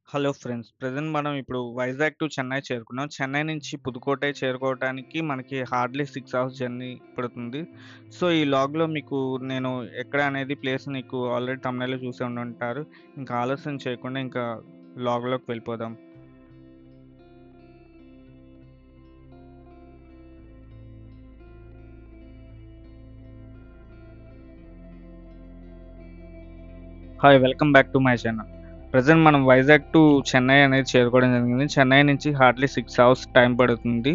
Hello friends. Present మనం ఇప్పుడు Vizag to Chennai చేరుకున్నాం. చెన్నై నుంచి పుదుకోటై చేరుకోవటానికి మనకి హార్డ్‌లీ 6 అవర్స్ జర్నీ పడుతుంది. సో, ఈ లాగ్‌లో మీకు నేను ఎక్కడ అనేది ప్లేస్ నీకు ఆల్రెడీ థంబ్‌నెయిల్‌లో చూసే ఉండుంటారు. ఇంకా ఆలస్యం చేయకుండా ఇంకా లాగ్‌లోకి వెళ్ళిపోదాం. Hi! Welcome back to my channel. Present మనం వైజాగ్ టు చెన్నై అనేది చేరుకోవడం జరిగింది. చెన్నై నుంచి హార్డ్‌లీ 6 అవర్స్ టైం పడుతుంది.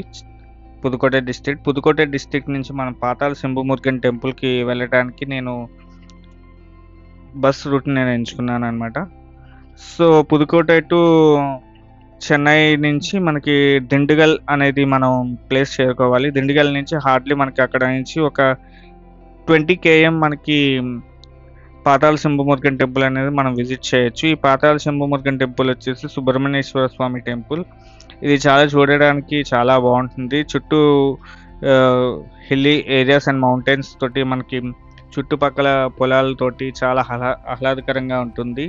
పుదుకోటై డిస్ట్రిక్ట్. పుదుకోటై డిస్ట్రిక్ట్ నుంచి మనం పాతాళ శంభుమురుగన్ టెంపుల్‌కి వెళ్ళటానికి నేను బస్ రూట్‌ని నేను ఎంచుకున్నాననమాట. సో, పుదుకోటై టు చెన్నై నుంచి మనకి దిండిగల్ అనేది మనం ప్లేస్ చేరుకోవాలి. దిండిగల్ నుంచి హార్డ్‌లీ మనకి అక్కడ నుంచి ఒక 20 కేఎం మనకి పాతాళ శంభుమురుగన్ టెంపుల్ అనేది మనం విజిట్ చేయొచ్చు. ఈ పాతాళ శంభుమురుగన్ టెంపుల్ వచ్చేసి సుబ్రహ్మణ్యేశ్వర స్వామి టెంపుల్. ఇది చూడడానికి చాలా బావుంటుంది. చుట్టూ హిల్లీ ఏరియాస్ అండ్ మౌంటైన్స్ తోటి మనకి చుట్టుపక్కల పొలాలతోటి చాలా ఆహ్లాదకరంగా ఉంటుంది.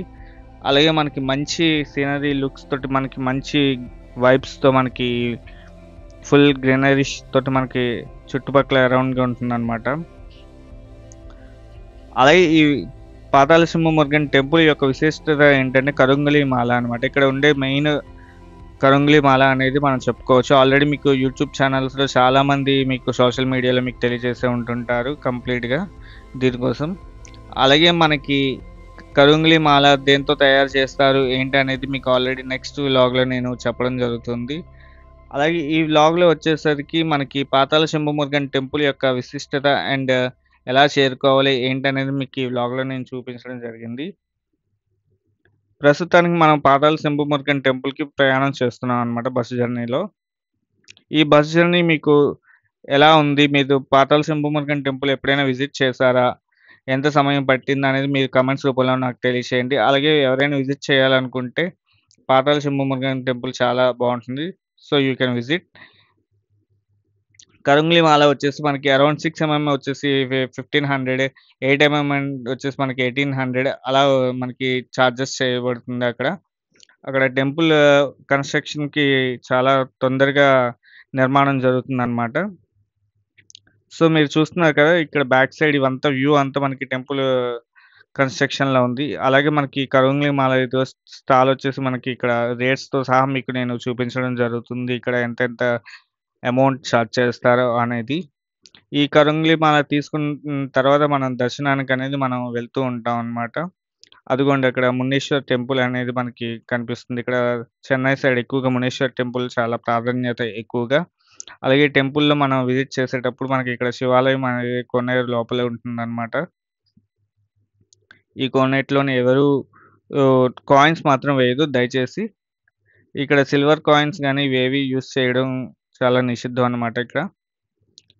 అలాగే మనకి మంచి సీనరీ లుక్స్ తోటి మనకి మంచి వైబ్స్‌తో మనకి ఫుల్ గ్రీనరీష్ తోటి మనకి చుట్టుపక్కల అరౌండ్‌గా ఉంటుందన్నమాట. అలాగే ఈ పాతాళ సింహమురుగన్ టెంపుల్ యొక్క విశిష్టత ఏంటంటే కరుంగలి మాల అనమాట. ఇక్కడ ఉండే మెయిన్ కరుంగలి మాల అనేది మనం చెప్పుకోవచ్చు. ఆల్రెడీ మీకు యూట్యూబ్ ఛానల్స్‌లో చాలామంది మీకు సోషల్ మీడియాలో మీకు తెలియజేసే ఉంటుంటారు కంప్లీట్‌గా దీనికోసం. అలాగే మనకి కరుంగలి మాల దేనితో తయారు చేస్తారు ఏంటి అనేది మీకు ఆల్రెడీ నెక్స్ట్ వ్లాగ్‌లో నేను చెప్పడం జరుగుతుంది. అలాగే ఈ వ్లాగ్‌లో వచ్చేసరికి మనకి పాతాళ శంభుమురుగన్ టెంపుల్ యొక్క విశిష్టత అండ్ ఎలా చేరుకోవాలి ఏంటనేది మీకు ఈ వ్లాగ్‌లో నేను చూపించడం జరిగింది. ప్రస్తుతానికి మనం పాతాళ శంభుమురుగన్ టెంపుల్‌కి ప్రయాణం చేస్తున్నాం అన్నమాట బస్ జర్నీలో. ఈ బస్ జర్నీ మీకు ఎలా ఉంది? మీరు పాతాళ శంభుమురుగన్ టెంపుల్ ఎప్పుడైనా విజిట్ చేశారా? ఎంత సమయం పట్టిందనేది మీరు కామెంట్స్ రూపంలో నాకు తెలియచేయండి. అలాగే ఎవరైనా విజిట్ చేయాలనుకుంటే పాతాళ శంభుమురుగన్ టెంపుల్ చాలా బావుంటుంది. So, you can visit. కరుంగలి మాల వచ్చేసి మనకి అరౌండ్ 6 వచ్చేసి 1500, 8 వచ్చేసి మనకి 1800 అలా మనకి చార్జెస్ చేయబడుతుంది అక్కడ. అక్కడ టెంపుల్ కన్‌స్ట్రక్షన్‌కి చాలా తొందరగా నిర్మాణం జరుగుతుందనమాట. సో, మీరు చూస్తున్నారు కదా! ఇక్కడ బ్యాక్ సైడ్ ఇవంతా వ్యూ అంతా మనకి టెంపుల్ కన్‌స్ట్రక్షన్‌లో ఉంది. అలాగే మనకి కరుంగలి మాల ఏదో స్టాల్ వచ్చేసి మనకి ఇక్కడ రేట్స్‌తో సహా మీకు నేను చూపించడం జరుగుతుంది. ఇక్కడ ఎంతెంత అమౌంట్ చార్జ్ చేస్తారో అనేది. ఈ కరుంగలి మాల తీసుకున్న తర్వాత మనం దర్శనానికనేది మనం వెళ్తూ ఉంటాం అన్నమాట. అదిగోండి అక్కడ మునేశ్వర్ టెంపుల్ అనేది మనకి కనిపిస్తుంది. ఇక్కడ చెన్నై సైడ్ ఎక్కువగా మునేశ్వర్ టెంపుల్ చాలా ప్రాధాన్యత ఎక్కువగా. అలాగే టెంపుల్‌లో మనం విజిట్ చేసేటప్పుడు మనకి ఇక్కడ శివాలయం అనేది కోనేరు లోపలే ఉంటుందన్నమాట. ఈ కోనేటిలోని ఎవరు కాయిన్స్ మాత్రం వేయొద్దు దయచేసి. ఇక్కడ సిల్వర్ కాయిన్స్ గాని ఇవేవి యూజ్ చేయడం చాలా నిషిద్ధం అన్నమాట ఇక్కడ.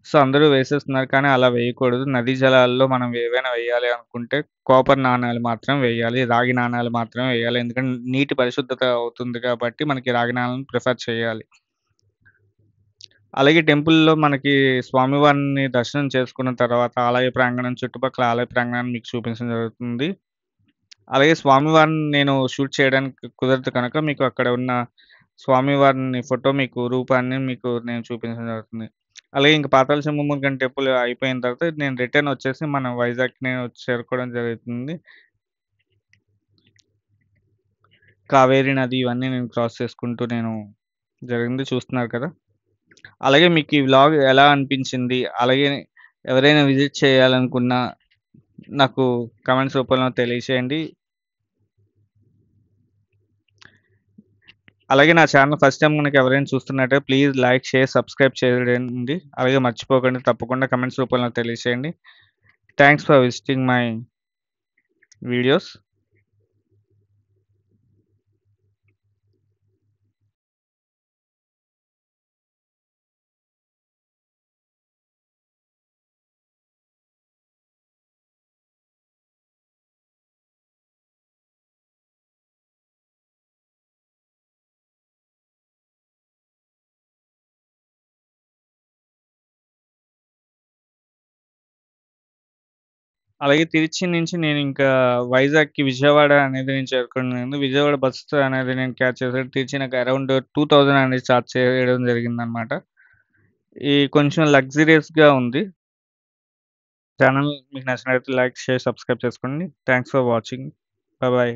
సో, అందరూ వేసేస్తున్నారు కానీ అలా వేయకూడదు. నదీ జలాల్లో మనం ఏవైనా వేయాలి అనుకుంటే కాపర్ నాణాలు మాత్రం వేయాలి. రాగి నాణాలు మాత్రమే వేయాలి. ఎందుకంటే నీటి పరిశుద్ధత అవుతుంది కాబట్టి మనకి రాగి నాణాలను ప్రిఫర్ చేయాలి. అలాగే టెంపుల్‌లో మనకి స్వామివారిని దర్శనం చేసుకున్న తర్వాత ఆలయ ప్రాంగణం చుట్టుపక్కల ఆలయ ప్రాంగణాన్ని మీకు చూపించడం జరుగుతుంది. అలాగే స్వామివారిని నేను షూట్ చేయడానికి కుదరదు కనుక మీకు అక్కడ ఉన్న స్వామివారిని ఫోటో మీకు రూపాన్ని మీకు నేను చూపించడం జరుగుతుంది. అలాగే ఇంక పాతాళ శంభుమురుగన్ టెంపుల్ అయిపోయిన తర్వాత నేను రిటర్న్ వచ్చేసి మన వైజాగ్‌కి నేను చేరుకోవడం జరుగుతుంది. కావేరి నది ఇవన్నీ నేను క్రాస్ చేసుకుంటూ నేను జరిగింది చూస్తున్నారు కదా! అలాగే మీకు ఈ వ్లాగ్ ఎలా అనిపించింది? అలాగే ఎవరైనా విజిట్ చేయాలనుకున్నా నాకు కామెంట్స్ రూపంలో తెలియచేయండి. అలాగే నా ఛానల్ ఫస్ట్ టైమ్ గనుక ఎవరైనా చూస్తున్నట్టయితే ప్లీజ్ లైక్, షేర్, సబ్స్క్రైబ్ చేయండి. అలాగే మర్చిపోకండి తప్పకుండా కామెంట్స్ రూపంలో తెలియచేయండి. Thanks for visiting my videos. అలాగే తిరుచి నుంచి నేనింకా వైజాగ్‌కి విజయవాడ అనేది నేను చేరుకున్నాను. విజయవాడ బస్ అనేది నేను క్యాచ్ చేశాను. తిరిచి నాకు అరౌండ్ 2000 అనేది చార్జ్ చేయడం జరిగిందనమాట. కొంచెం లగ్జూరియస్‌గా ఉంది. ఛానల్ మీకు నచ్చినట్లయితే లైక్, షేర్, సబ్స్క్రైబ్ చేసుకోండి. Thanks for watching. బాయ్.